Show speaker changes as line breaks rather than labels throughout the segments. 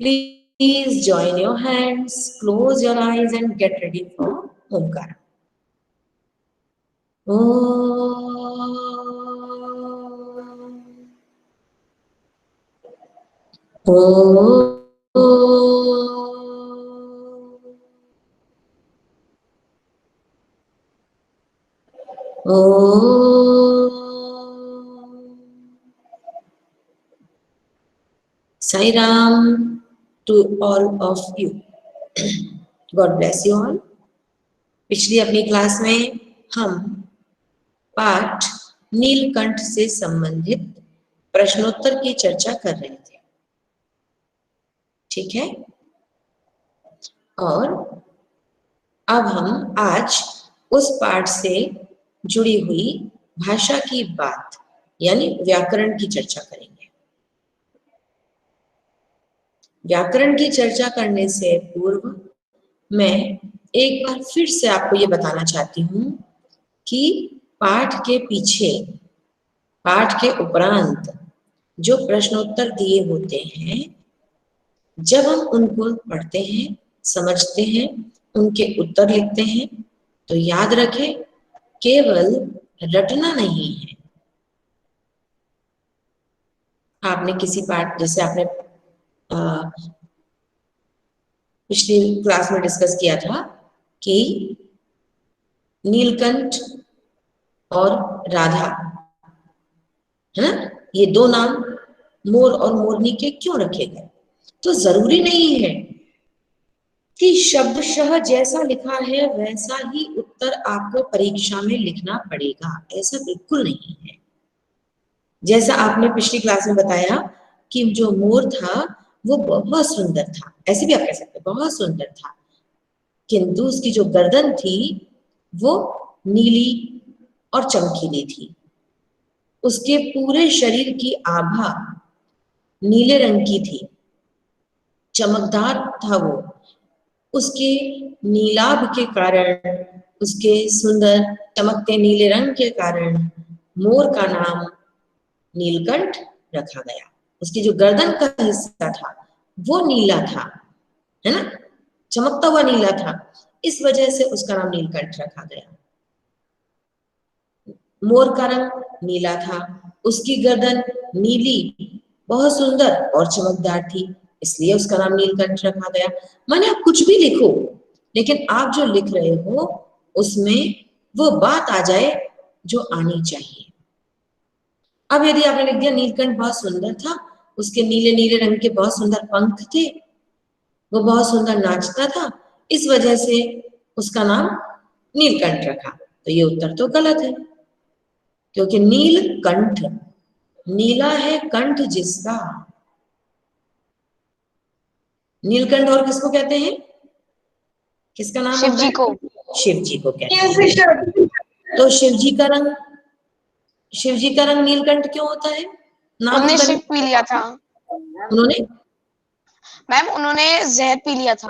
Please join your hands, close your eyes and get ready for Omkara. Sai Ram to all of you. God bless you all. पिछली अपनी class में हम पाठ नीलकंठ से संबंधित प्रश्नोत्तर की चर्चा कर रहे थे, ठीक है। और अब हम आज उस पाठ से जुड़ी हुई भाषा की बात यानी व्याकरण की चर्चा करेंगे। व्याकरण की चर्चा करने से पूर्व मैं एक बार फिर से आपको ये बताना चाहती हूँ कि पाठ के पीछे, पाठ के उपरांत जो प्रश्नोत्तर दिए होते हैं, जब हम उनको पढ़ते हैं, समझते हैं, उनके उत्तर लिखते हैं, तो याद रखें केवल रटना नहीं है। आपने किसी पाठ, जैसे आपने पिछली क्लास में डिस्कस किया था कि नीलकंठ और राधा, है ना, ये दो नाम मोर और मोरनी के क्यों रखे गए। तो जरूरी नहीं है कि शब्दशः जैसा लिखा है वैसा ही उत्तर आपको परीक्षा में लिखना पड़ेगा, ऐसा बिल्कुल नहीं है। जैसा आपने पिछली क्लास में बताया कि जो मोर था वो बहुत सुंदर था, ऐसे भी आप कह सकते हैं बहुत सुंदर था, किंतु उसकी जो गर्दन थी वो नीली और चमकीली थी। उसके पूरे शरीर की आभा नीले रंग की थी, चमकदार था वो। उसके नीलाभ के कारण, उसके सुंदर चमकते नीले रंग के कारण मोर का नाम नीलकंठ रखा गया। उसकी जो गर्दन का हिस्सा था वो नीला था, है ना, चमकता हुआ नीला था, इस वजह से उसका नाम नीलकंठ रखा गया। मोर का रंग नीला था, उसकी गर्दन नीली, बहुत सुंदर और चमकदार थी, इसलिए उसका नाम नीलकंठ रखा गया। माने आप कुछ भी लिखो, लेकिन आप जो लिख रहे हो उसमें वो बात आ जाए जो आनी चाहिए। अब यदि आपने लिख दिया नीलकंठ बहुत सुंदर था, उसके नीले नीले रंग के बहुत सुंदर पंख थे, वो बहुत सुंदर नाचता था, इस वजह से उसका नाम नीलकंठ रखा, तो ये उत्तर तो गलत है। क्योंकि नीलकंठ, नीला है कंठ जिसका। नीलकंठ और किसको कहते हैं, किसका नाम
शिव जी को,
शिव जी को कहते हैं। तो शिव जी का रंग, शिव जी का रंग नीलकंठ क्यों होता है? नाम
उन्होंने
तो
शिव पी लिया था
उन्होंने
मैम, उन्होंने जहर पी लिया था,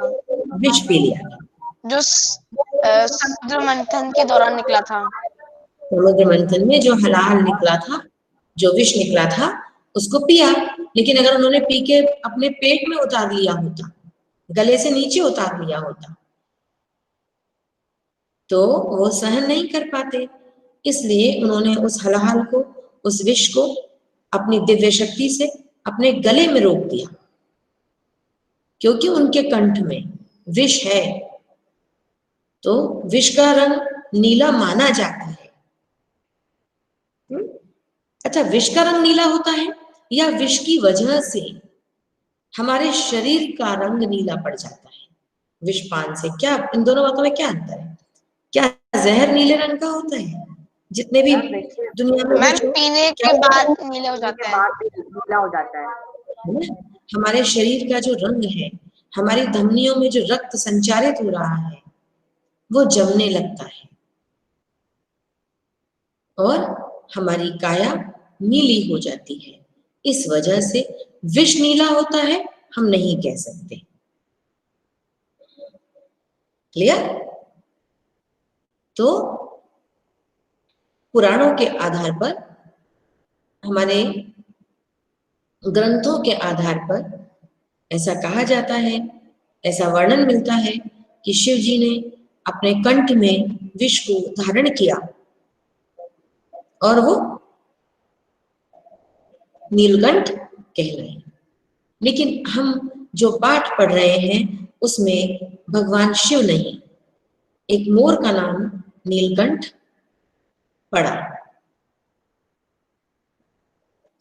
विष पी लिया था,
जो समुद्र मंथन के दौरान निकला था।
समुद्र मंथन में जो हलाल निकला था, जो विष निकला था, उसको पिया। लेकिन अगर उन्होंने पी के अपने पेट में उतार लिया होता, गले से नीचे उतार लिया होता, तो वो सहन नहीं कर पाते, इसलिए उन्होंने उस हलाल को, उस विष को अपनी दिव्य शक्ति से अपने गले में रोक दिया। क्योंकि उनके कंठ में विष है, तो विष का रंग नीला माना जाता है। अच्छा, विष का रंग नीला होता है या विष की वजह से हमारे शरीर का रंग नीला पड़ जाता है विषपान से? क्या इन दोनों बातों में क्या अंतर है? क्या जहर नीले रंग का होता है? जितने भी दुनिया में
मैम,
विष हो,
पीने
क्या
के बाद नीला हो जाता है।
नीला हो जाता है।
हमारे शरीर का जो रंग है, हमारी धमनियों में जो रक्त संचारित हो रहा है, वो जमने लगता है और हमारी काया नीली हो जाती है। इस वजह से विष नीला होता है हम नहीं कह सकते। क्लियर? तो पुराणों के आधार पर, हमारे ग्रंथों के आधार पर ऐसा कहा जाता है, ऐसा वर्णन मिलता है कि शिव जी ने अपने कंठ में विष को धारण किया और वो नीलकंठ कहलाए। लेकिन हम जो पाठ पढ़ रहे हैं उसमें भगवान शिव नहीं, एक मोर का नाम नीलकंठ पड़ा।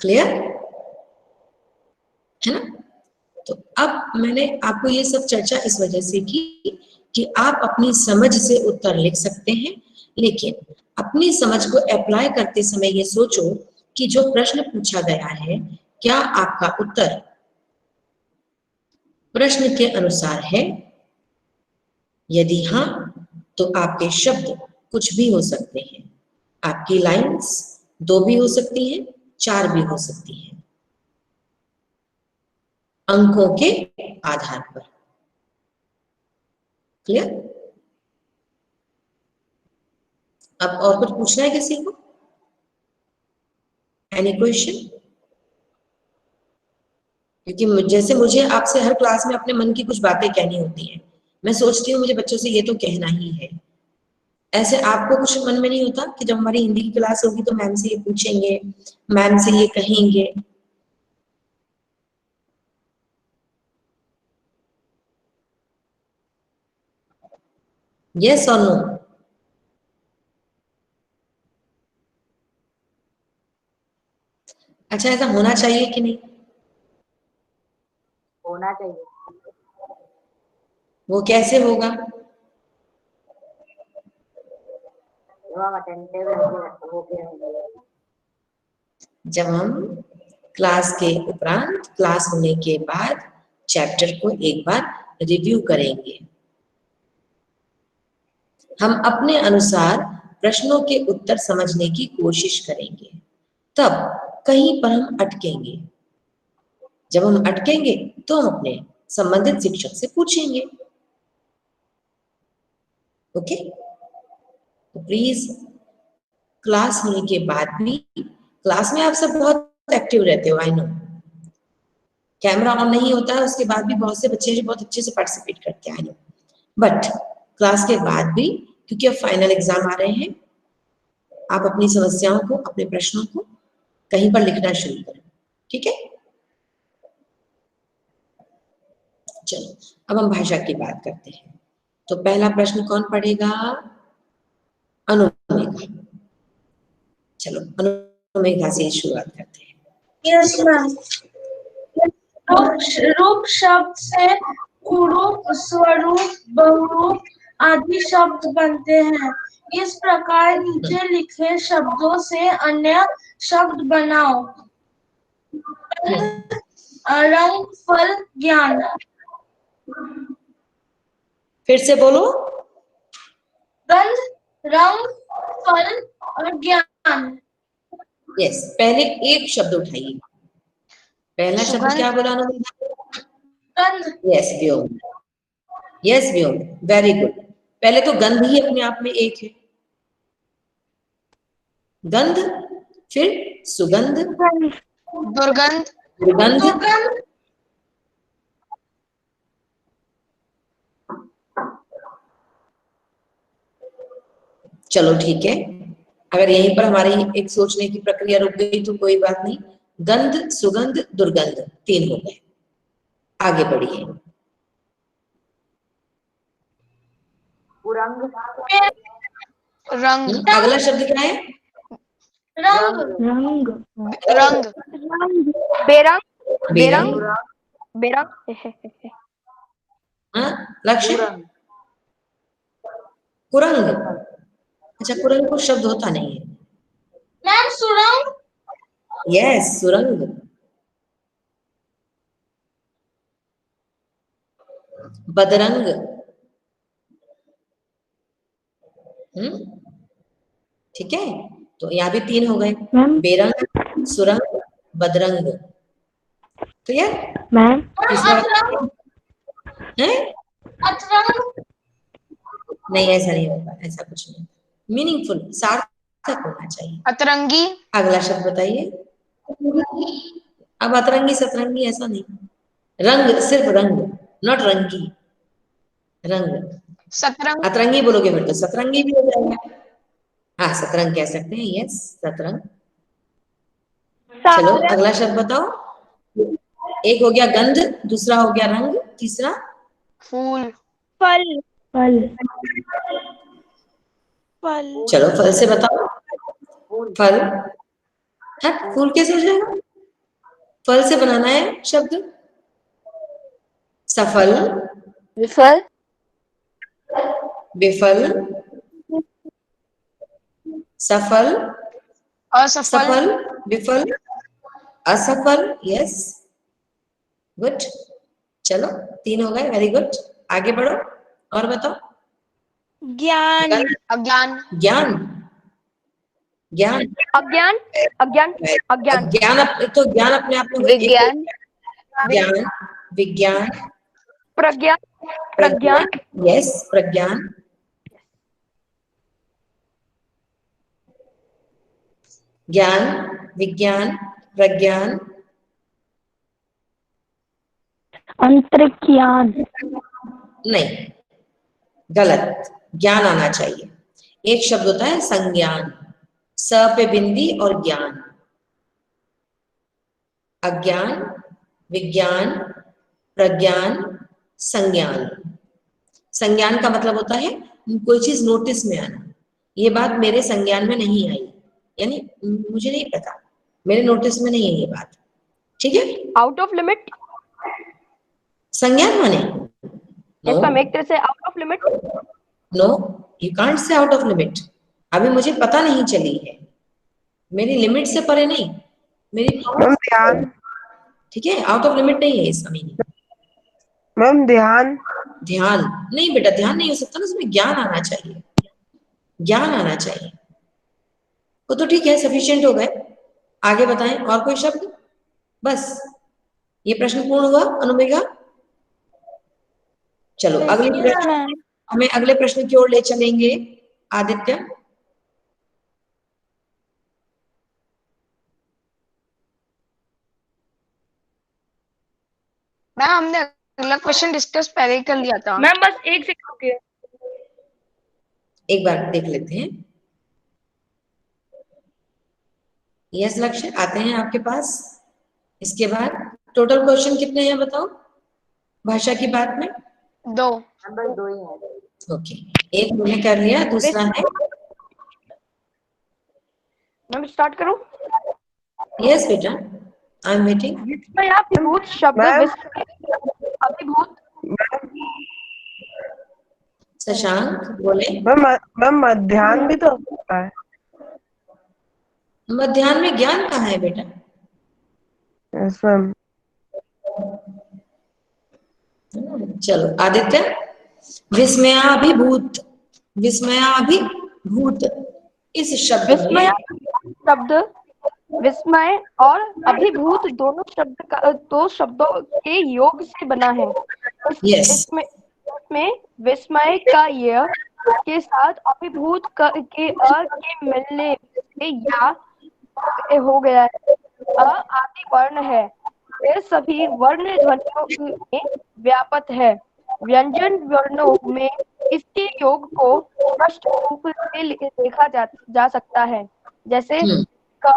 क्लियर है ना? तो अब मैंने आपको ये सब चर्चा इस वजह से की कि आप अपनी समझ से उत्तर लिख सकते हैं, लेकिन अपनी समझ को अप्लाई करते समय ये सोचो कि जो प्रश्न पूछा गया है क्या आपका उत्तर प्रश्न के अनुसार है। यदि हाँ, तो आपके शब्द कुछ भी हो सकते हैं, आपकी लाइंस 2 भी हो सकती हैं, 4 भी हो सकती हैं, अंकों के आधार पर। क्लियर? अब और कुछ पूछना है किसी को? Any question? क्योंकि जैसे मुझे आपसे हर क्लास में अपने मन की कुछ बातें कहनी होती हैं, मैं सोचती हूँ मुझे बच्चों से ये तो कहना ही है। ऐसे आपको कुछ मन में नहीं होता कि जब हमारी हिंदी की क्लास होगी तो मैम से ये पूछेंगे, मैम से ये कहेंगे? यस और नो? अच्छा, ऐसा होना चाहिए कि नहीं?
होना चाहिए।
वो कैसे होगा?
जब हम अटेंटिव होके रहेंगे।
जब हम क्लास के उपरांत, क्लास होने के बाद चैप्टर को एक बार रिव्यू करेंगे, हम अपने अनुसार प्रश्नों के उत्तर समझने की कोशिश करेंगे, तब कहीं पर हम अटकेंगे। जब हम अटकेंगे तो हम अपने संबंधित शिक्षक से पूछेंगे। ओके? तो प्लीज क्लास होने के बाद भी, क्लास में आप सब बहुत एक्टिव रहते हो, आई नो, कैमरा ऑन नहीं होता है उसके बाद भी बहुत से बच्चे जो बहुत अच्छे से पार्टिसिपेट करते हैं, आई नो, बट क्लास के बाद भी, क्योंकि अब फाइनल एग्जाम आ रहे हैं, आप अपनी समस्याओं को, अपने प्रश्नों को कहीं पर लिखना शुरू करें। ठीक है? चलो अब हम भाषा की बात करते हैं। तो पहला प्रश्न कौन पढ़ेगा? अनुमेघा। चलो अनुमेघा से शुरुआत करते हैं।
Yes ma'am. रूप शब्द से कुरूप, स्वरूप, बहुरूप आदि शब्द बनते हैं। इस प्रकार नीचे लिखे शब्दों से अन्य शब्द बनाओ। रंग, फल, ज्ञान।
फिर से बोलो।
गंध, रंग, फल और ज्ञान।
यस, पहले एक शब्द उठाइए। पहला शब्द
सुगंध।
क्या बोला अनुमेघा?
गंध।
यस व्योम, यस व्योम, वेरी गुड। पहले तो गंध ही अपने आप में एक है, गंध, फिर सुगंध,
दुर्गंध।
दुर्गंध,
दुर्गंध।
चलो ठीक है, अगर यहीं पर हमारी एक सोचने की प्रक्रिया रुक गई तो कोई बात नहीं। गंध, सुगंध, दुर्गंध 3 हो गए। आगे बढ़िए।
कुरंग।
रंग।
अगला शब्द क्या है?
रंग।
रंग।
रंग।
बेरंग।
बेरंग।
बेरंग।
हाँ, लक्ष्य?
कुरंग।
कुरंग। अच्छा, कुरंग को शब्द होता नहीं है।
मैम सुरंग।
यस, सुरंग। बदरंग। ठीक है, तो यहाँ भी 3 हो गए। बेरंग, सुरंग, बदरंग। क्लियर?
मैम
तीसरा
अतरंग।
है?
अतरंग।
नहीं, ऐसा नहीं होगा, ऐसा कुछ नहीं। मीनिंगफुल, सार्थक होना चाहिए।
अतरंगी।
अगला शब्द बताइए। अब अतरंगी सतरंगी ऐसा नहीं। रंग, सिर्फ रंग, नॉट रंगी, रंग।
सतरंग,
अतरंगी बोलोगे फिर तो सतरंगी भी हो जाएगा। हाँ, सतरंग कह सकते हैं, यस सतरंग। चलो
सारंग,
अगला शब्द बताओ। एक हो गया गंध, दूसरा हो गया रंग, तीसरा
फूल,
फल,
फल,
फल,
चलो फल से बताओ।
फूल,
फल, हट फूल कैसे हो जाएगा? फल से बनाना है शब्द। सफल,
विफल,
विफल, सफल,
असफल,
सफल, विफल, असफल, यस गुड। चलो 3 हो गए, वेरी गुड। आगे बढ़ो और बताओ।
ज्ञान,
अज्ञान,
ज्ञान, ज्ञान,
अज्ञान, अज्ञान, अज्ञान,
ज्ञान, तो ज्ञान अपने आप में एक हो
विज्ञान,
गया। ज्ञान, विज्ञान,
प्रज्ञा,
प्रज्ञान,
प्रज्ञान,
यस प्रज्ञान, ज्ञान, विज्ञान, प्रज्ञान,
अंतर्ज्ञान,
नहीं गलत, ज्ञान आना चाहिए। एक शब्द होता है संज्ञान, स पे बिंदी और ज्ञान। अज्ञान, विज्ञान, प्रज्ञान, संज्ञान। संज्ञान का मतलब होता है कोई चीज नोटिस में आना। ये बात मेरे संज्ञान में नहीं आई, यानी मुझे नहीं पता, मेरे नोटिस में नहीं है ये बात, ठीक है।
आउट ऑफ लिमिट,
संज्ञान माने नो,
इसका एक तरह से out of limit,
no you can't say out of limit. अभी मुझे पता नहीं चली है, मेरी लिमिट से परे नहीं, मेरी
मैम ध्यान,
ठीक है, आउट ऑफ लिमिट नहीं है इसका मीनिंग।
मैम ध्यान,
ध्यान नहीं बेटा, ध्यान नहीं हो सकता ना, उसमें ज्ञान आना चाहिए, ज्ञान आना चाहिए। वो तो ठीक है, सफिशिएंट हो गए। आगे बताएं और कोई शब्द। बस ये प्रश्न पूर्ण हुआ अनुमेगा। चलो अगले प्रश्न, हमें अगले प्रश्न की ओर ले चलेंगे आदित्य।
मैम हमने अगला क्वेश्चन डिस्कस पहले ही कर लिया था।
मैम बस एक सेकंड रुकिए।
एक बार देख लेते हैं। यस लक्ष्य आते हैं आपके पास। इसके बाद टोटल क्वेश्चन कितने हैं बताओ भाषा की बात में?
2,
नंबर 2 ही है।
ओके, एक मैंने कर लिया, दूसरा है
मैं स्टार्ट करूं?
यस बेटा, आई एम वेटिंग।
विस्मय अभिभूत शब्द,
मैम,
विस्मय अभिभूत,
शशांक बोले।
मैम मध्याह्न भी तो होता है।
मध्याह्न में ज्ञान कहाँ है बेटा?
Yes ma'am.
चलो आदित्य, विस्मयाभिभूत, विस्मयाभिभूत इस शब्द
विस्मय
में
शब्द, विस्मय और अभिभूत दोनों शब्द का, दो शब्दों के योग से बना है।
यस
इसमें विस्मय का य के साथ अभिभूत के के मिलने से या हो गया है। आदि वर्ण है, ये सभी वर्ण ध्वनियों में व्याप्त है। व्यंजन वर्णों में इसके योग को स्पष्ट रूप से देखा जा सकता है, जैसे क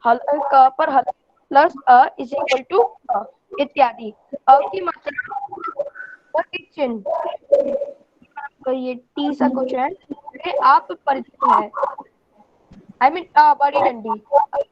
क पर हल प्लस अ इज इक्वल टू अ इत्यादि। अ की मात्रा के चिन्ह, तो ये टी सा कुछ है, ये आप परिचित है। आई मीन बड़ी डंडी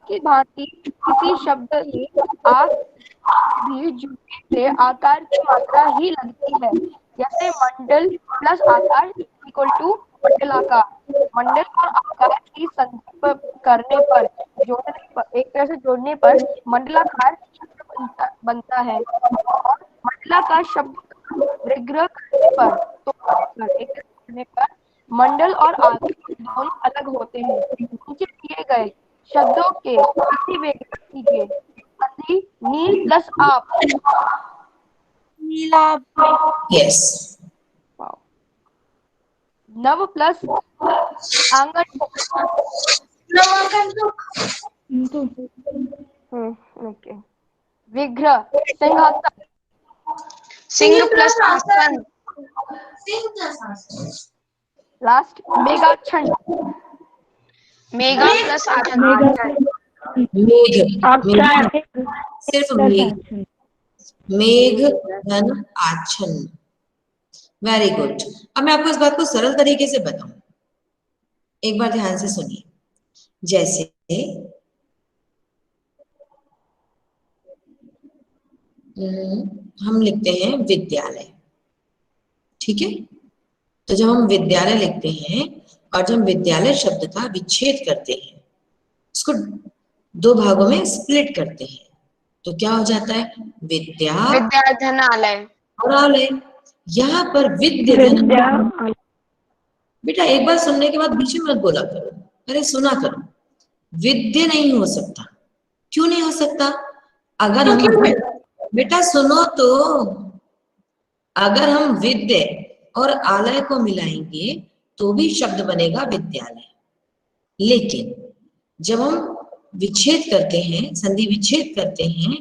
की भांति किसी शब्द में आ भी जुड़ने से आकार की मात्रा ही लगती है, जैसे मंडल प्लस आकार इक्वल टू मंडलाकार। मंडल और आकार की संधि करने पर, जोड़ने पर, एक तरह से जोड़ने पर मंडलाकार शब्द बनता है। और मंडलाकार शब्द विग्रह करने पर, तो एक तरह से करने पर मंडल और आकार दोनों अलग होते हैं। नीचे दिए गए शब्दों के किसी भी कीजिए। संधि नील प्लस आप, नीलाभ,
यस,
नव प्लस आंगन, ओके, विग्रह सिंहासन,
सिंह प्लस आसन,
सिंह प्लस आसन,
लास्ट मेघाच्छन्न,
मेघा प्लस आसन,
मेघ,
आच्छन्न,
सिर्फ मेघ, मेघ धन आच्छन्न। Very good. अब मैं आपको इस बात को सरल तरीके से बताऊं, एक बार ध्यान से सुनिए। जैसे हम लिखते हैं विद्यालय, ठीक है। तो जब हम विद्यालय लिखते हैं और जब हम विद्यालय शब्द का विच्छेद करते हैं, उसको दो भागों में स्प्लिट करते हैं, तो क्या हो जाता है? विद्या
विद्याधनालय,
और आलय। यहाँ पर विद्या धन, बेटा एक बार सुनने के बाद बीच में मत बोला करो, अरे सुना करो। विद्या नहीं हो सकता। क्यों नहीं हो सकता? अगर हम, बेटा सुनो तो, अगर हम विद्या और आलय को मिलाएंगे तो भी शब्द बनेगा विद्यालय। लेकिन जब हम विच्छेद करते हैं, संधि विच्छेद करते हैं,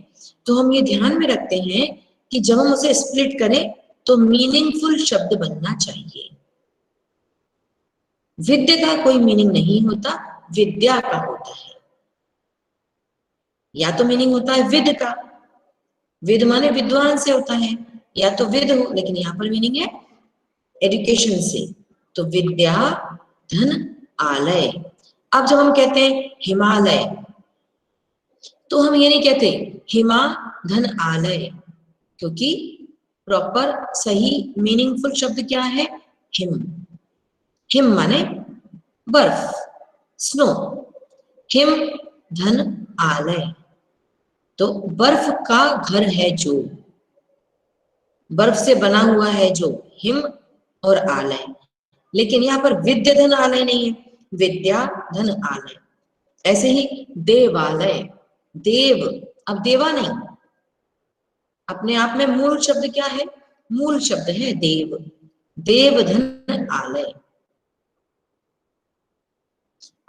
तो हम ये ध्यान में रखते हैं कि जब हम उसे स्प्लिट करें तो मीनिंगफुल शब्द बनना चाहिए। विद्या का कोई मीनिंग नहीं होता, विद्या का होता है। या तो मीनिंग होता है विद का, विद माने विद्वान से होता है, या तो विद हो, लेकिन यहाँ पर मीनिंग है एजुकेशन से। तो विद्या धन आलय। अब जब हम कहते हैं हिमालय, तो हम ये नहीं कहते हिमा धन आलय, क्योंकि प्रॉपर सही मीनिंगफुल शब्द क्या है? हिम। हिम माने बर्फ, स्नो। हिम धन आलय, तो बर्फ का घर है जो, बर्फ से बना हुआ है जो, हिम और आलय। लेकिन यहाँ पर विद्या धन आलय नहीं है, विद्या धन आलय। ऐसे ही देवालय, देव, अब देवा नहीं, अपने आप में मूल शब्द क्या है? मूल शब्द है देव, देव धन आलय।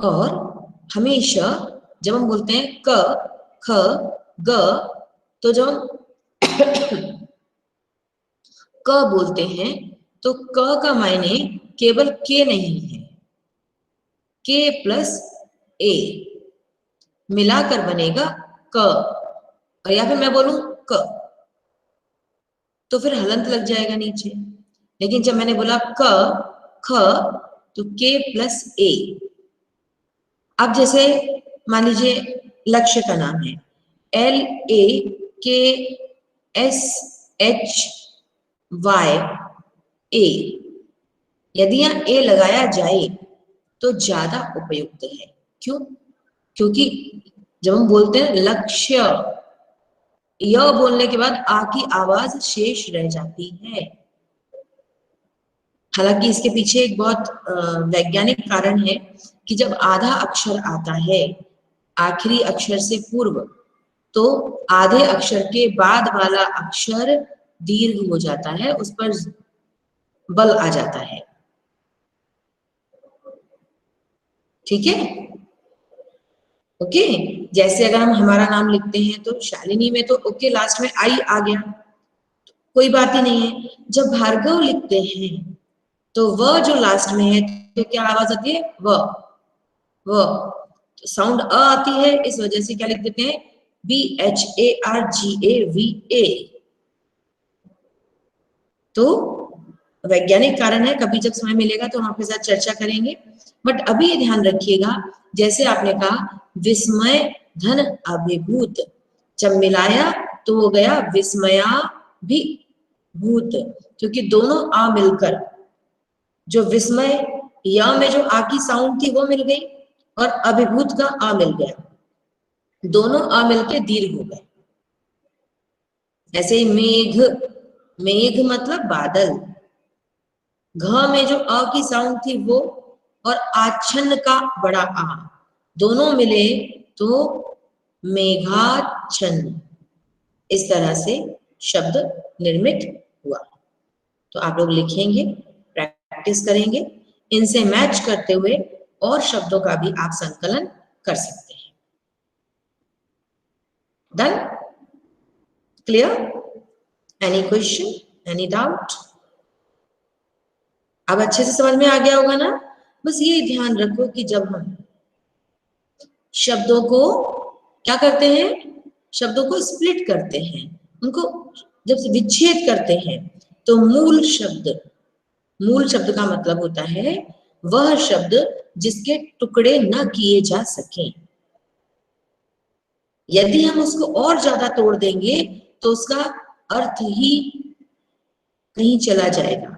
और हमेशा जब हम बोलते हैं क, ख, ग, तो जब हम क बोलते हैं तो क का मायने केवल के नहीं है, के प्लस ए मिलाकर बनेगा क। और या फिर मैं बोलूं क, तो फिर हलंत लग जाएगा नीचे। लेकिन जब मैंने बोला क, ख, तो के प्लस ए। अब जैसे मान लीजिए लक्ष्य का नाम है LAKSHY, यदि यहाँ ए लगाया जाए तो ज्यादा उपयुक्त है। क्यों? क्योंकि जब हम बोलते हैं लक्ष्य, य बोलने के बाद आ की आवाज शेष रह जाती है। हालांकि इसके पीछे एक बहुत वैज्ञानिक कारण है कि जब आधा अक्षर आता है आखिरी अक्षर से पूर्व, तो आधे अक्षर के बाद वाला अक्षर दीर्घ हो जाता है, उस पर बल आ जाता है। ठीक है, ओके। जैसे अगर हम हमारा नाम लिखते हैं तो शालिनी में तो ओके लास्ट में आई आ गया, कोई बात ही नहीं है। जब भार्गव लिखते हैं तो वह जो लास्ट में है तो क्या आवाज आती है? व, तो साउंड अ आती है, इस वजह से क्या लिख देते हैं? BHARGAVA। तो वैज्ञानिक कारण है, कभी जब समय मिलेगा तो हम आपके साथ चर्चा करेंगे। बट अभी ये ध्यान रखिएगा, जैसे आपने कहा विस्मय धन अभिभूत, जब मिलाया तो हो गया विस्मयाभिभूत, क्योंकि दोनों आ मिलकर, जो विस्मय या में जो आ की साउंड थी वो मिल गई और अभिभूत का आ मिल गया, दोनों आ मिलके दीर्घ हो गए। ऐसे ही मेघ, मेघ मतलब बादल, घ में जो अ की साउंड थी वो और आच्छन्न का बड़ा आ दोनों मिले तो मेघाच्छन्न। इस तरह से शब्द निर्मित हुआ। तो आप लोग लिखेंगे, प्रैक्टिस करेंगे, इनसे मैच करते हुए और शब्दों का भी आप संकलन कर सकते हैं। Done? Clear? Any question? Any doubt? अब अच्छे से समझ में आ गया होगा ना? बस ये ध्यान रखो कि जब हम शब्दों को क्या करते हैं, शब्दों को स्प्लिट करते हैं, उनको जब से विच्छेद करते हैं, तो मूल शब्द का मतलब होता है वह शब्द जिसके टुकड़े न किए जा सकें। यदि हम उसको और ज्यादा तोड़ देंगे तो उसका अर्थ ही कहीं चला जाएगा,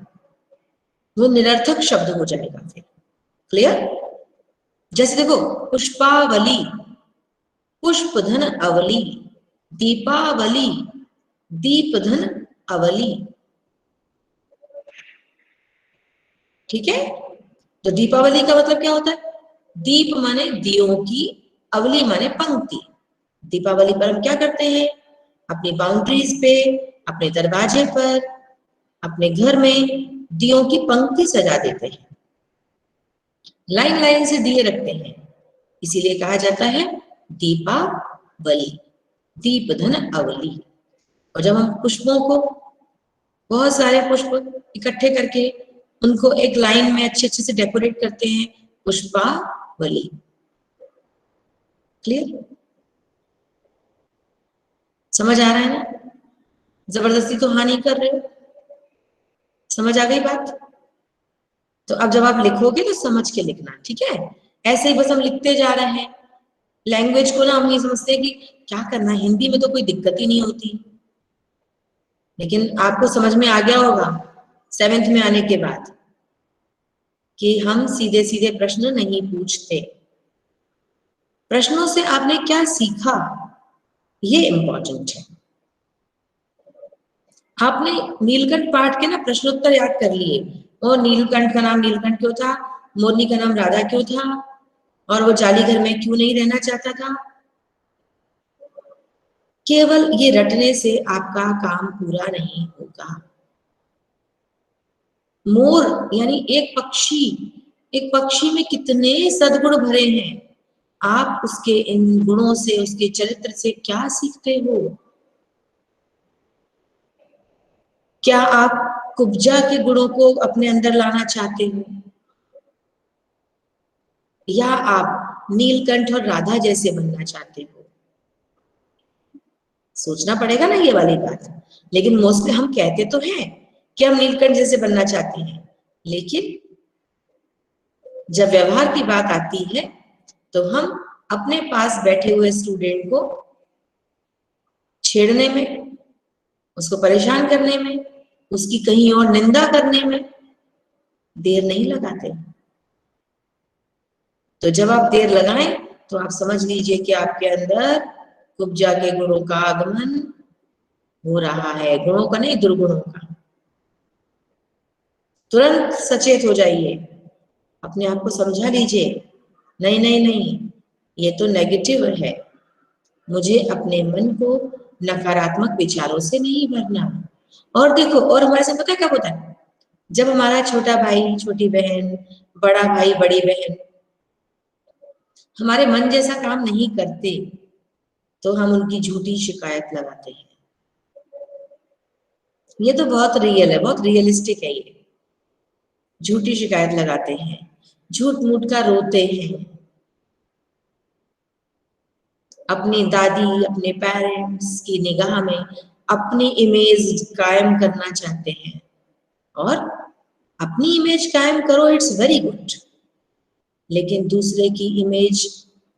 वो निरर्थक शब्द हो जाएगा फिर। क्लियर? जैसे देखो, पुष्पावली, पुष्पधन अवली, दीपावली, दीपधन अवली। ठीक है? तो दीपावली का मतलब क्या होता है? दीप माने दियों की, अवली माने पंक्ति। दीपावली पर हम क्या करते हैं? अपनी बाउंड्रीज पे, अपने दरवाजे पर, अपने घर में दियों की पंक्ति सजा देते हैं, लाइन लाइन से दिए रखते हैं, इसीलिए कहा जाता है दीपावली, दीपधन अवली। और जब हम पुष्पों को, बहुत सारे पुष्प इकट्ठे करके उनको एक लाइन में अच्छे अच्छे से डेकोरेट करते हैं, पुष्पावली। क्लियर? समझ आ रहा है ना? जबरदस्ती तो हानि कर रहे हो। समझ आ गई बात? तो अब जब आप लिखोगे तो समझ के लिखना, ठीक है? ऐसे ही बस हम लिखते जा रहे हैं। लैंग्वेज को ना हम ये समझते हैं कि क्या करना है, हिंदी में तो कोई दिक्कत ही नहीं होती, लेकिन आपको समझ में आ गया होगा 7th में आने के बाद कि हम सीधे सीधे प्रश्न नहीं पूछते। प्रश्नों से आपने क्या सीखा, ये इंपॉर्टेंट है। आपने नीलकंठ पाठ के ना प्रश्नोत्तर याद कर लिए, और नीलकंठ का नाम नीलकंठ क्यों था, मोरनी का नाम राधा क्यों था, और वो जाली घर में क्यों नहीं रहना चाहता था। केवल ये रटने से आपका काम पूरा नहीं होगा। मोर यानी एक पक्षी में कितने सद्गुण भरे हैं, आप उसके इन गुणों से, उसके चरित्र से क्या सीखते हो? क्या आप कुब्जा के गुणों को अपने अंदर लाना चाहते हो, या आप नीलकंठ और राधा जैसे बनना चाहते हो? सोचना पड़ेगा ना ये वाली बात। लेकिन मोस्टली हम कहते तो हैं कि हम नीलकंठ जैसे बनना चाहते हैं, लेकिन जब व्यवहार की बात आती है तो हम अपने पास बैठे हुए स्टूडेंट को छेड़ने में, उसको परेशान करने में, उसकी कहीं और निंदा करने में देर नहीं लगाते। तो जब आप देर लगाएं तो आप समझ लीजिए कि आपके अंदर कुब्जा के गुणों का आगमन हो रहा है, गुणों का नहीं, दुर्गुणों का। तुरंत सचेत हो जाइए, अपने आप को समझा लीजिए, नहीं नहीं नहीं, ये तो नेगेटिव है, मुझे अपने मन को नकारात्मक विचारों से नहीं भरना। और देखो, और हमारे साथ पता है कब होता है? जब हमारा छोटा भाई, छोटी बहन, बड़ा भाई, बड़ी बहन हमारे मन जैसा काम नहीं करते, तो हम उनकी झूठी शिकायत लगाते हैं। ये तो बहुत रियल है, बहुत रियलिस्टिक है। ये झूठी शिकायत लगाते हैं, झूठ मूठ का रोते हैं, अपनी दादी, अपने पेरेंट्स की निगाह में अपनी इमेज कायम करना चाहते हैं। और अपनी इमेज कायम करो, इट्स वेरी गुड, लेकिन दूसरे की इमेज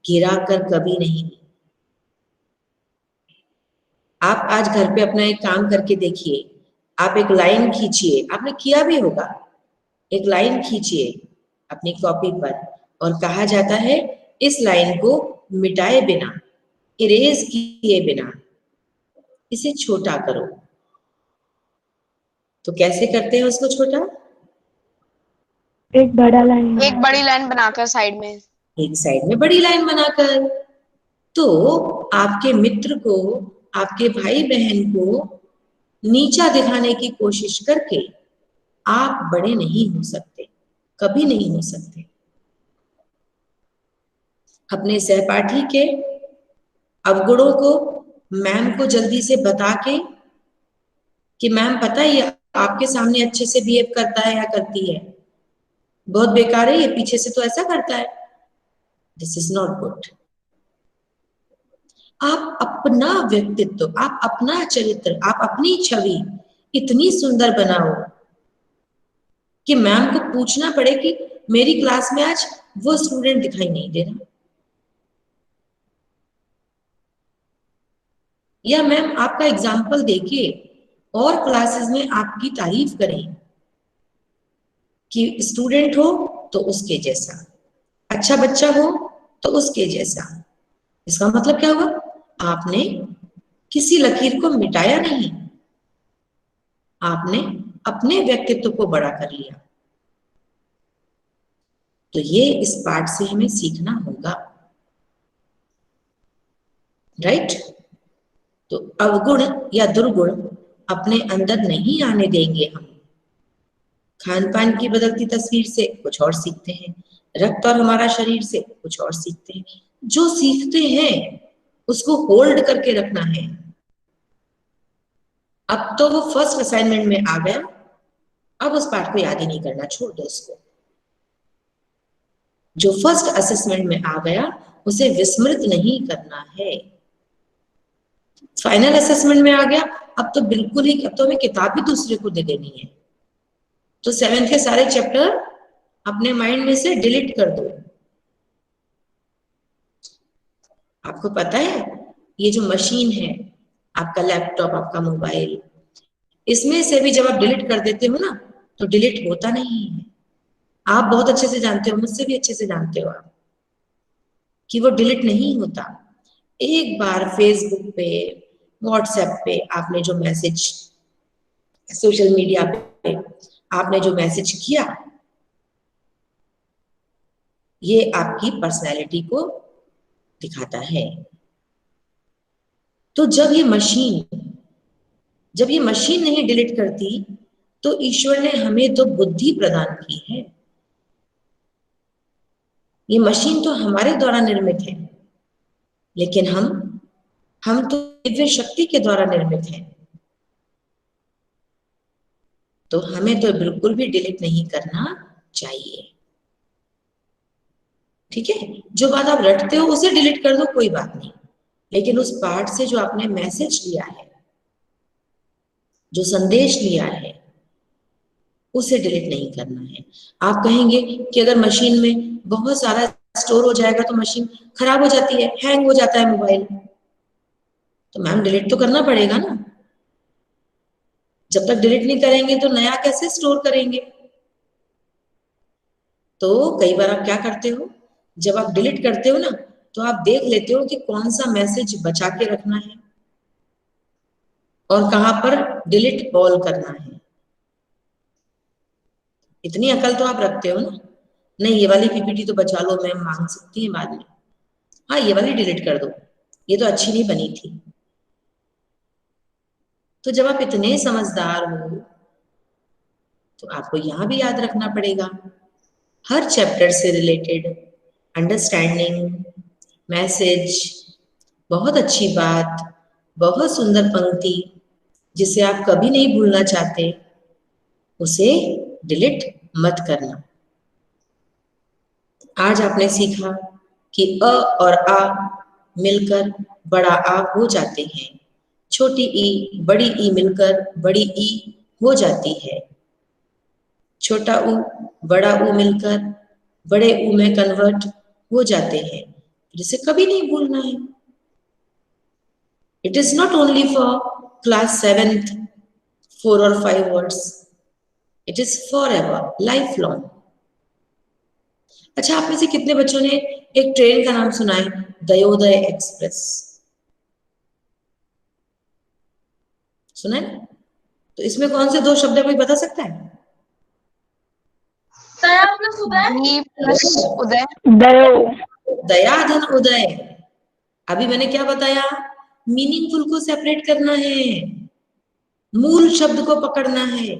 गिरा कर कभी नहीं। आप आज घर पे अपना एक काम करके देखिए, आप एक लाइन खींचिए, आपने किया भी होगा, एक लाइन खींचिए अपनी कॉपी पर, और कहा जाता है इस लाइन को मिटाए बिना, इरेज किए बिना इसे छोटा करो। तो कैसे करते हैं उसको छोटा?
एक बड़ा लाइन,
एक बड़ी लाइन बनाकर साइड में,
एक साइड में बड़ी लाइन बनाकर। तो आपके मित्र को, आपके भाई बहन को नीचा दिखाने की कोशिश करके आप बड़े नहीं हो सकते, कभी नहीं हो सकते। अपने सहपाठी के अवगुणों को मैम को जल्दी से बता के कि मैम पता है ये आपके सामने अच्छे से बिहेव करता है या करती है, बहुत बेकार है ये, पीछे से तो ऐसा करता है, दिस इज नॉट गुड। आप अपना व्यक्तित्व, आप अपना चरित्र, आप अपनी छवि इतनी सुंदर बनाओ कि मैम को पूछना पड़े कि मेरी क्लास में आज वो स्टूडेंट दिखाई नहीं दे रहा, या मैम आपका एग्जाम्पल देके और क्लासेस में आपकी तारीफ करें कि स्टूडेंट हो तो उसके जैसा, अच्छा बच्चा हो तो उसके जैसा। इसका मतलब क्या हुआ, आपने किसी लकीर को मिटाया नहीं, आपने अपने व्यक्तित्व को बड़ा कर लिया। तो ये इस पाठ से हमें सीखना होगा, राइट। तो अवगुण या दुर्गुण अपने अंदर नहीं आने देंगे हम। खान पान की बदलती तस्वीर से कुछ और सीखते हैं, रक्त और हमारा शरीर से कुछ और सीखते हैं। जो सीखते हैं उसको होल्ड करके रखना है। अब तो वो फर्स्ट असाइनमेंट में आ गया, अब उस पाठ को याद ही नहीं करना, छोड़ दो उसको। जो फर्स्ट असेसमेंट में आ गया उसे विस्मृत नहीं करना है। फाइनल असेसमेंट में आ गया, अब तो बिल्कुल ही, अब तो हमें किताब भी दूसरे को दे देनी है। तो 7th के सारे चैप्टर अपने माइंड में से डिलीट कर दो। आपको पता है ये जो मशीन है, आपका लैपटॉप, आपका मोबाइल, इसमें से भी जब आप डिलीट कर देते हो ना तो डिलीट होता नहीं है। आप बहुत अच्छे से जानते हो, मुझसे भी अच्छे से जानते हो आप, कि वो डिलीट नहीं होता। एक बार फेसबुक पे, व्हाट्सएप पे आपने जो मैसेज, सोशल मीडिया पे आपने जो मैसेज किया, ये आपकी पर्सनैलिटी को दिखाता है। तो जब ये मशीन नहीं डिलीट करती तो ईश्वर ने हमें तो बुद्धि प्रदान की है। ये मशीन तो हमारे द्वारा निर्मित है, लेकिन हम तो दिव्य शक्ति के द्वारा निर्मित हैं। तो हमें तो बिल्कुल भी डिलीट नहीं करना चाहिए, ठीक है। जो बात आप रटते हो उसे डिलीट कर दो, कोई बात नहीं, लेकिन उस पाठ से जो आपने मैसेज लिया है, जो संदेश लिया है, उसे डिलीट नहीं करना है। आप कहेंगे कि अगर मशीन में बहुत सारा स्टोर हो जाएगा तो मशीन खराब हो जाती है, हैंग हो जाता है मोबाइल, तो मैम डिलीट तो करना पड़ेगा ना। जब तक डिलीट नहीं करेंगे तो नया कैसे स्टोर करेंगे। तो कई बार आप क्या करते हो, जब आप डिलीट करते हो ना तो आप देख लेते हो कि कौन सा मैसेज बचा के रखना है और कहां पर डिलीट ऑल करना है। इतनी अकल तो आप रखते हो ना, नहीं ये वाली पीपीटी तो बचा लो, मैम मांग सकती है बाद में, हाँ ये वाली डिलीट कर दो, ये तो अच्छी नहीं बनी थी। तो जब आप इतने समझदार हो तो आपको यहां भी याद रखना पड़ेगा, हर चैप्टर से रिलेटेड अंडरस्टैंडिंग, मैसेज, बहुत अच्छी बात, बहुत सुंदर पंक्ति जिसे आप कभी नहीं भूलना चाहते, उसे डिलीट मत करना। आज आपने सीखा कि अ और आ मिलकर बड़ा आ हो जाते हैं, छोटी ई बड़ी ई मिलकर बड़ी ई हो जाती है, छोटा ऊ बड़ा ऊ मिलकर बड़े ऊ में कन्वर्ट हो जाते हैं। जिसे कभी नहीं भूलना है। It is not only for class 7th 4 और 5 words, it is for ever, life long. अच्छा, आप में से कितने बच्चों ने एक ट्रेन का नाम सुना है, दयोदय एक्सप्रेस? सुना है? तो इसमें कौन से 2 शब्द है, कोई बता सकता है?
दीप प्लस उदय।
दया धन उदय। अभी मैंने क्या बताया, मीनिंगफुल को सेपरेट करना है, मूल शब्द को पकड़ना है,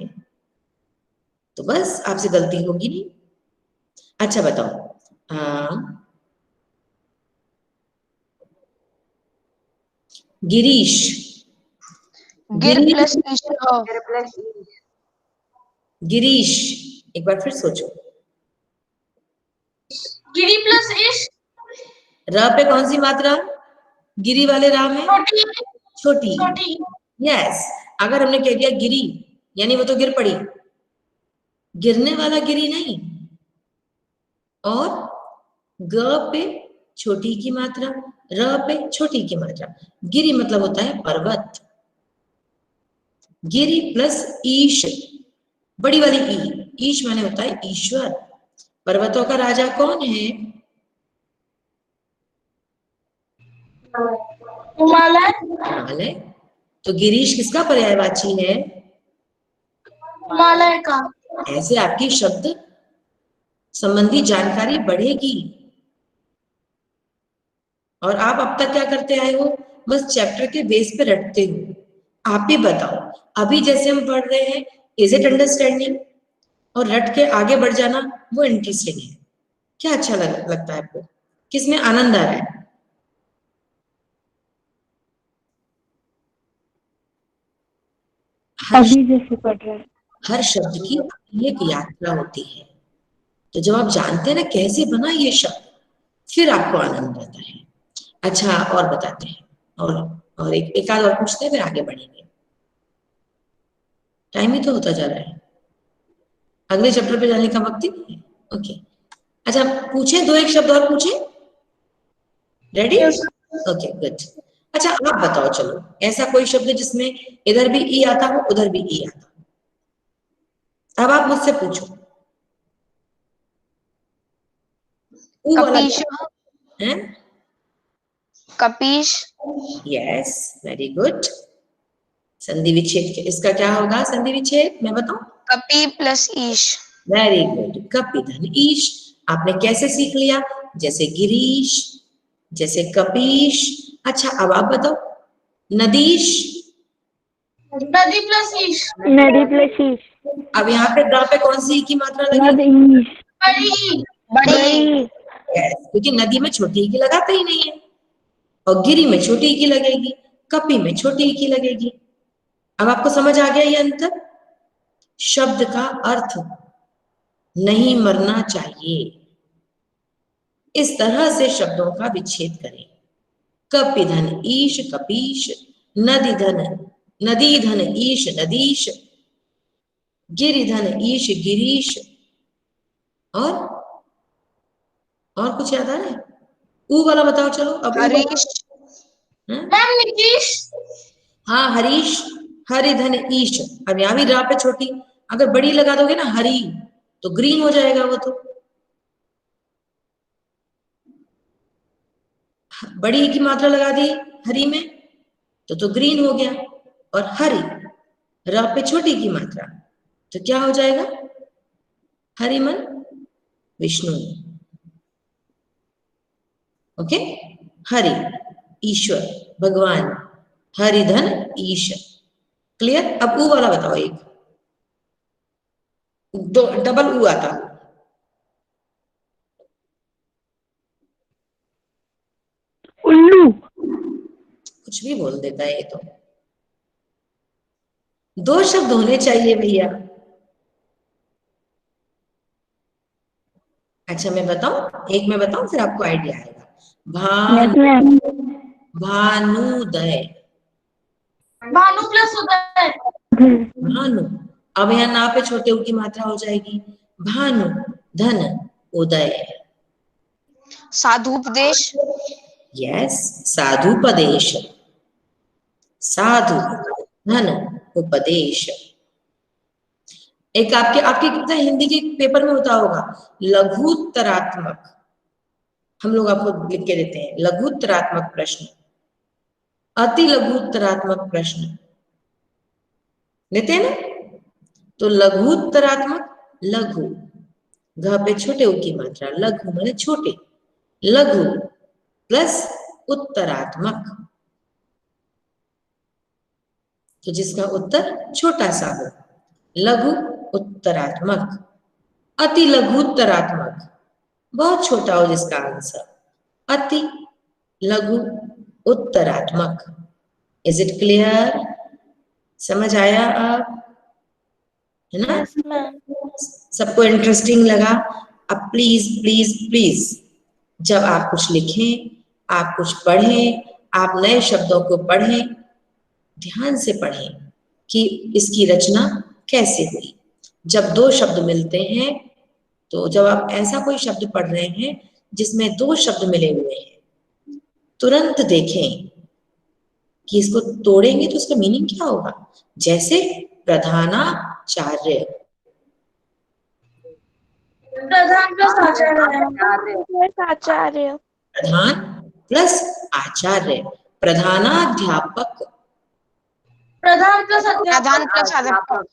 तो बस आपसे गलती होगी नहीं। अच्छा बताओ, गिरीश,
गिर प्लस ईश्वर।
गिर प्लस ई,
गिरीश, एक बार फिर सोचो।
गिरी प्लस इश,
र पे कौन सी मात्रा? गिरी वाले रा में
छोटी
छोटी।
छोटी।
यस, अगर हमने कह दिया गिरी यानी वो तो गिर पड़ी, गिरने वाला गिरी नहीं। और ग पे छोटी की मात्रा, र पे छोटी की मात्रा। गिरी मतलब होता है पर्वत। गिरी प्लस ईश, बड़ी वाली ई, ईश माने होता है ईश्वर। पर्वतों का राजा कौन है?
हिमालय।
हिमालय। तो गिरीश किसका पर्यायवाची है?
हिमालय का।
ऐसे आपकी शब्द संबंधी जानकारी बढ़ेगी। और आप अब तक क्या करते आए हो? बस चैप्टर के बेस पे रटते हो। आप ही बताओ, अभी जैसे हम पढ़ रहे हैं, इज इट अंडरस्टैंडिंग? और रट के आगे बढ़ जाना वो इंटरेस्टिंग है। क्या अच्छा लगता है आपको? किसमें आनंद आ रहा है?
अभी जैसे पढ़ रहे हैं।
हर शब्द की अपनी एक यात्रा होती है। तो जब आप जानते हैं ना कैसे बना ये शब्द, फिर आपको आनंद आता है। अच्छा, और बताते हैं, और एक आध और पूछते हैं, फिर आगे बढ़ेंगे। टाइम ही तो होता जा रहा है, अगले चैप्टर पे जाने का वक्त ही नहीं है। ओके, अच्छा पूछे, दो एक शब्द और पूछे। रेडी? Okay good. अच्छा आप बताओ, चलो ऐसा कोई शब्द जिसमें इधर भी ई आता हो उधर भी ई आता हो। अब आप मुझसे पूछो। ऊ वाला
कपीश,
है?
कपीश,
यस, वेरी गुड। संधि विच्छेद इसका क्या होगा? संधि विच्छेद मैं बताऊं?
कपी प्लस ईश।
वेरी गुड, कपि धन ईश। आपने कैसे सीख लिया? जैसे गिरीश, जैसे कपीश। अच्छा अब आप बताओ, नदीश।
नदी प्लस इश,
नदी प्लस ईश,
अब यहाँ पे द पे कौन सी की मात्रा लगी?
नदी ईश,
बड़ी।
बड़ी,
Yes, क्योंकि नदी में छोटी की लगाते ही नहीं है, और गिरी में छोटी की लगेगी, कपी में छोटी की लगेगी। अब आपको समझ आ गया ये अंतर? शब्द का अर्थ नहीं मरना चाहिए, इस तरह से शब्दों का विच्छेद करें। कपि धन ईश कपीश, नदी धन नदी धन ईश नदीश, गिरि धन ईश गिरीश। और कुछ याद आ रहा है? ऊ वाला बताओ चलो। अब ऊ वाला।
हरीश,
हाँ?
मैम नीतीश।
हाँ हरीश, हरि धन ईश। अब यहाँ भी रा पे छोटी, अगर बड़ी लगा दोगे ना हरी, तो ग्रीन हो जाएगा वो। तो बड़ी की मात्रा लगा दी हरी में, तो ग्रीन हो गया। और हरि, रा पे छोटी की मात्रा, तो क्या हो जाएगा? हरिमन विष्णु। ओके, हरि ईश्वर भगवान, हरिधन ईश। क्लियर? अब ऊ वाला बताओ एक, दो डबल ऊ आता।
उल्लू,
कुछ भी बोल देता है ये तो। दो शब्द होने चाहिए भैया। अच्छा मैं बताऊं, एक मैं बताऊं फिर आपको आइडिया आएगा। भानुदय।
भानु प्लस उदय,
भानु, अब यहाँ ना पे छोटे ऊ की मात्रा हो जाएगी। भानु धन उदय।
साधुपदेश,
यस, साधुपदेश, साधु धन उपदेश। एक आपके आपके कितना हिंदी के पेपर में होता होगा, लघुत्तरात्मक। हम लोग आपको लिख के देते हैं लघुत्तरात्मक प्रश्न, अति लघुत्तरात्मक प्रश्न लेते हैं ना। तो लघुत्तरात्मक, लघु घ पे छोटे ऊ की मात्रा, लघु माने छोटे, लघु प्लस उत्तरात्मक, तो जिसका उत्तर छोटा सा हो, लघु उत्तरात्मक। अति लघुत्तरात्मक, बहुत छोटा हो जिसका आंसर, अति लघु उत्तरात्मक। Is it clear? समझ आया? आप है ना?
Yes ma'am.
सबको इंटरेस्टिंग लगा? अब प्लीज प्लीज प्लीज जब आप कुछ लिखें, आप कुछ पढ़ें, आप नए शब्दों को पढ़ें, ध्यान से पढ़ें कि इसकी रचना कैसे हुई। जब दो शब्द मिलते हैं, तो जब आप ऐसा कोई शब्द पढ़ रहे हैं जिसमें दो शब्द मिले हुए हैं, तुरंत देखें कि इसको तोड़ेंगे तो उसका मीनिंग क्या होगा। जैसे प्रधानाचार्य,
प्रधान प्लस आचार्य,
आचार्य।
प्रधान प्लस आचार्य, प्रधानाध्यापक,
प्रधान प्लस
प्रधान प्लस अध्यापक।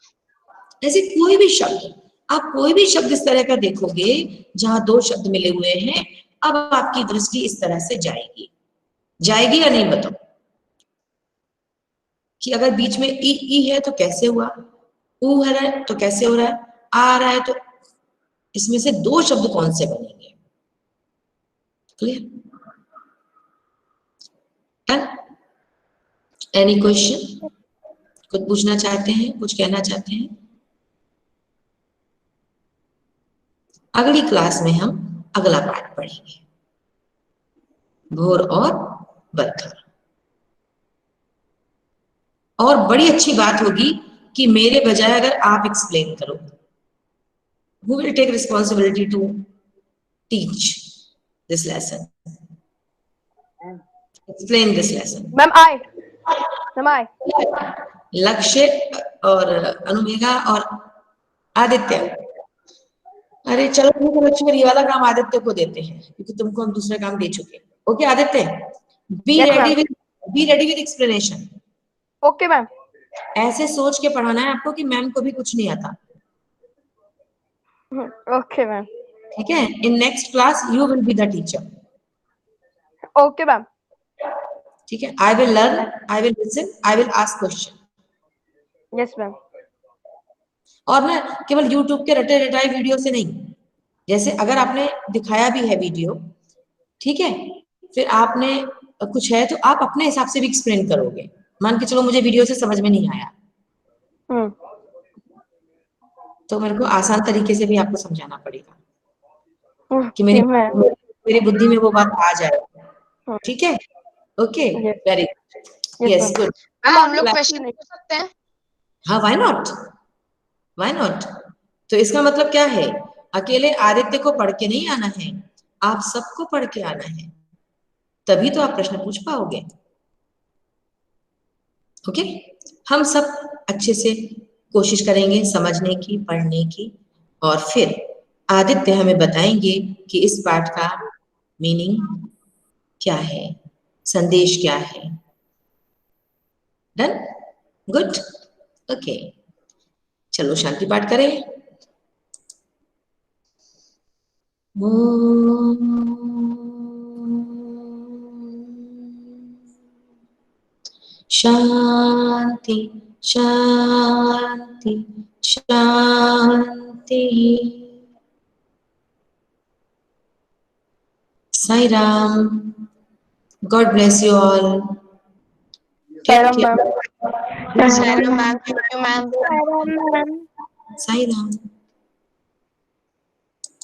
ऐसे कोई भी शब्द, आप कोई भी शब्द इस तरह का देखोगे जहां दो शब्द मिले हुए हैं, अब आपकी दृष्टि इस तरह से जाएगी। जाएगी या नहीं बताओ? कि अगर बीच में ई है तो कैसे हुआ, ऊ है तो कैसे हो रहा है, आ रहा है तो इसमें से दो शब्द कौन से बनेंगे? क्लियर? Any question? कुछ पूछना चाहते हैं, कुछ कहना चाहते हैं? अगली क्लास में हम अगला पाठ पढ़ेंगे, भोर और बत्थर। और बड़ी अच्छी बात होगी कि मेरे बजाय अगर आप एक्सप्लेन करो। Who will take responsibility to teach this lesson? Explain this lesson.
Ma'am I, ma'am आई।
लक्ष्य और अनुमेघा और आदित्य। अरे चलो ठीक है बच्चों, ये वाला काम आदित्य को देते हैं क्योंकि तुमको हम दूसरा काम दे चुके। Okay Aditya, be ready with explanation.
Okay ma'am.
ऐसे सोच के पढ़ाना है आपको कि मैम को भी कुछ नहीं आता।
Okay ma'am.
ठीक है, in next class you will be the teacher.
Okay ma'am.
ठीक है, I will learn, I will listen, I will ask question.
Yes ma'am.
और ना केवल YouTube के रटे रटाए वीडियो से नहीं, जैसे अगर आपने दिखाया भी है वीडियो, ठीक है, फिर आपने कुछ है तो आप अपने हिसाब से भी एक्सप्लेन करोगे। मान के चलो मुझे वीडियो से समझ में नहीं आया, तो मेरे को आसान तरीके से भी आपको समझाना पड़ेगा कि मेरी बुद्धि में वो बात आ जाए। ठीक है, ओके, वेरी यस गुड।
हम लोग क्वेश्चन पूछ सकते हैं?
हाँ, व्हाई नॉट, व्हाई नॉट। तो इसका मतलब क्या है, अकेले आदित्य को पढ़ के नहीं आना है, आप सबको पढ़ के आना है, तभी तो आप प्रश्न पूछ पाओगे। ओके, हम सब अच्छे से कोशिश करेंगे समझने की, पढ़ने की, और फिर आदित्य हमें बताएंगे कि इस पाठ का मीनिंग क्या है, संदेश क्या है। डन? Good, okay. चलो शांति पाठ करें। शांति शांति शांति। Sai Ram, God bless you all. Take care.
Ma'am, thank you ma'am.
Sai Ram.